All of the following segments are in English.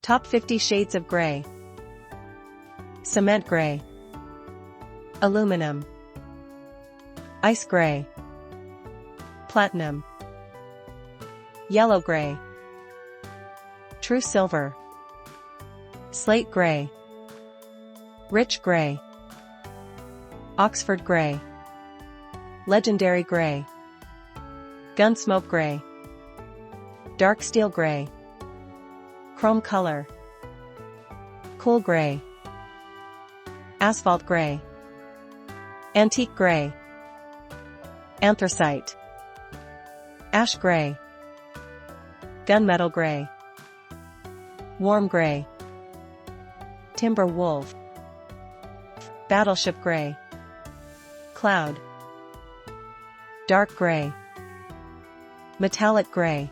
Top 50 shades of gray. Cement gray, aluminum, ice gray, platinum, yellow gray, true silver, slate gray, rich gray, Oxford gray, legendary gray, gunsmoke gray, dark steel gray, chrome color, cool gray, asphalt gray, antique gray, anthracite, ash gray, gunmetal gray, warm gray, timber wolf, battleship gray, cloud, dark gray, metallic gray,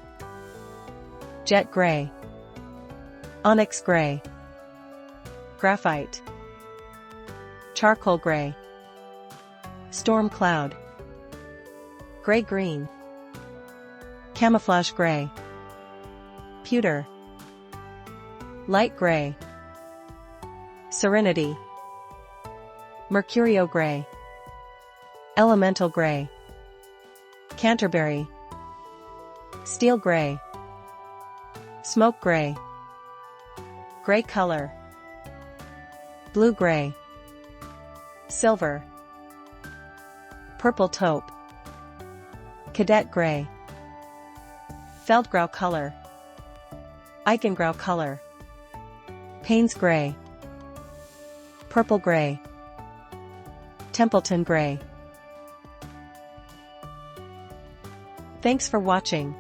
jet gray, onyx gray, graphite, charcoal gray, storm cloud, gray-green, camouflage gray, pewter, light gray, serenity, mercurio gray, elemental gray, Canterbury, steel gray, smoke gray, gray color, blue gray, silver, purple taupe, cadet gray, feldgrau color, eichengrau color, Payne's gray, purple gray, Templeton gray. Thanks for watching.